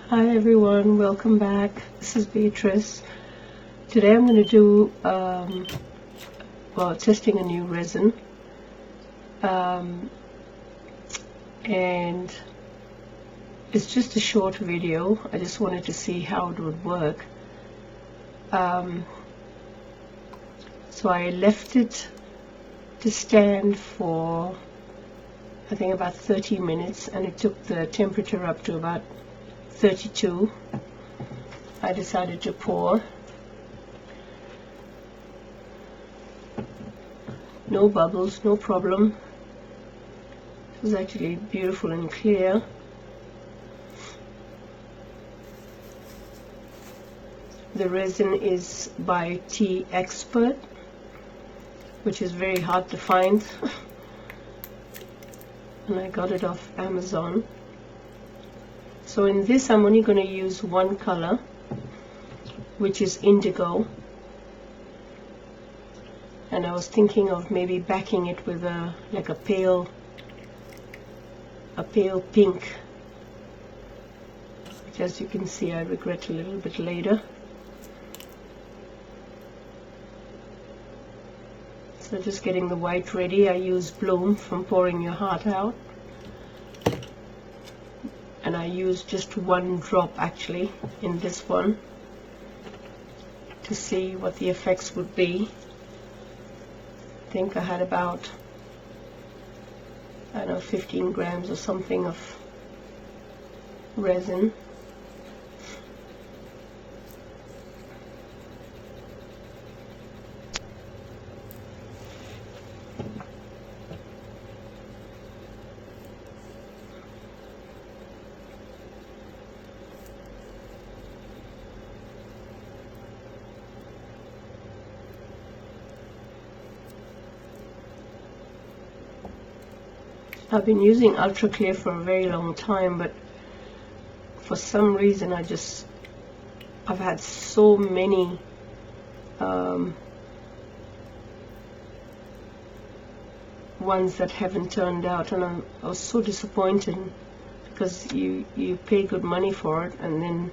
Hi everyone, welcome back. This is Beatrice. Today I'm going to do testing a new resin, and it's just a short video. I just wanted to see how it would work. So I left it to stand for I think about 30 minutes, and it took the temperature up to about 32. I decided to pour. No bubbles, no problem. It was actually beautiful and clear. The resin is by teexpert, which is very hard to find. And I got it off Amazon. So in this I'm only going to use one color, which is indigo, and I was thinking of maybe backing it with a pale pink, which as you can see I regret a little bit later. So just getting the white ready. I use Bloom from Pouring Your Heart Out, and I use just one drop actually in this one to see what the effects would be. I think I had about, I don't know, 15 grams or something of resin. I've been using Ultra Clear for a very long time, but for some reason I've had so many ones that haven't turned out, and I was so disappointed because you pay good money for it, and then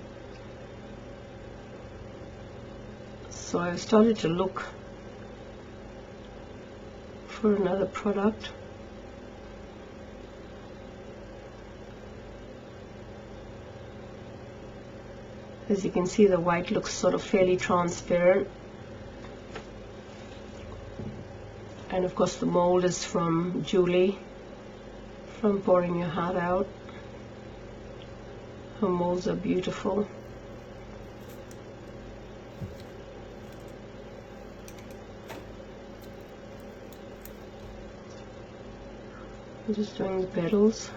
so I started to look for another product. As you can see, the white looks sort of fairly transparent, and of course the mold is from Julie from Pouring Your Heart Out. Her molds are beautiful. I'm just doing the petals.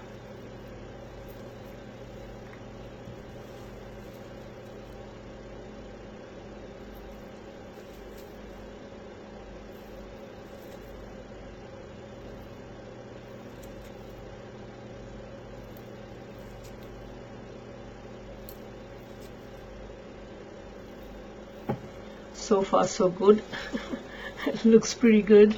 So far so good. It looks pretty good.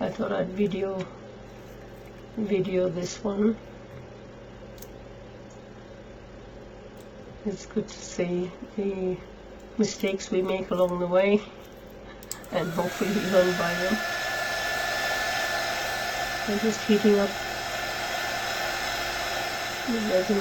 I thought I'd video this one. It's good to see the mistakes we make along the way, and hopefully we learn by them. I'm just heating up the resin.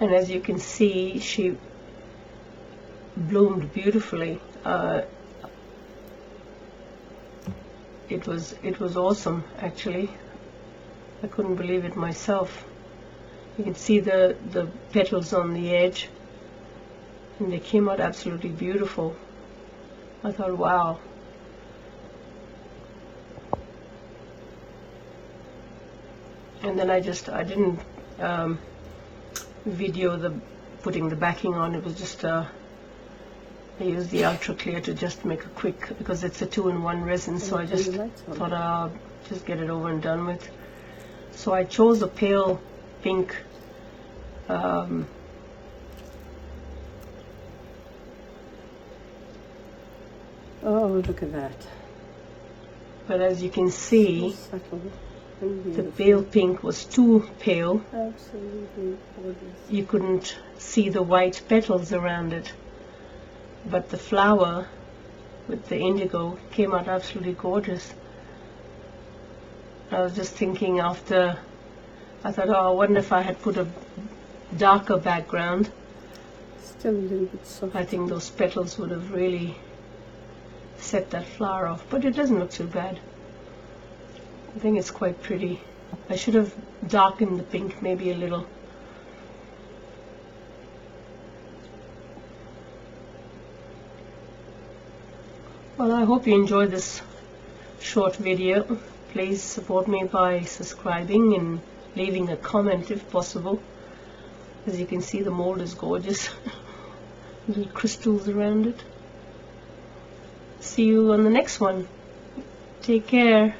And as you can see, she bloomed beautifully. It was awesome, actually. I couldn't believe it myself. You can see the petals on the edge, and they came out absolutely beautiful. I thought, wow. And then I didn't video the putting the backing on. It was just I used the ultra clear to just make a quick, because it's a 2-in-1 resin, so I just thought I'll just get it over and done with. So I chose a pale pink oh, look at that. But as you can see, So subtle. the pale pink was too pale. Absolutely gorgeous. You couldn't see the white petals around it. But the flower with the indigo came out absolutely gorgeous. I was just thinking after, I thought, oh, I wonder if I had put a darker background. Still a little bit soft. I think those petals would have really set that flower off. But it doesn't look too bad. I think it's quite pretty. I should have darkened the pink maybe a little. Well, I hope you enjoyed this short video. Please support me by subscribing and leaving a comment if possible. As you can see, the mold is gorgeous. Little crystals around it. See you on the next one. Take care.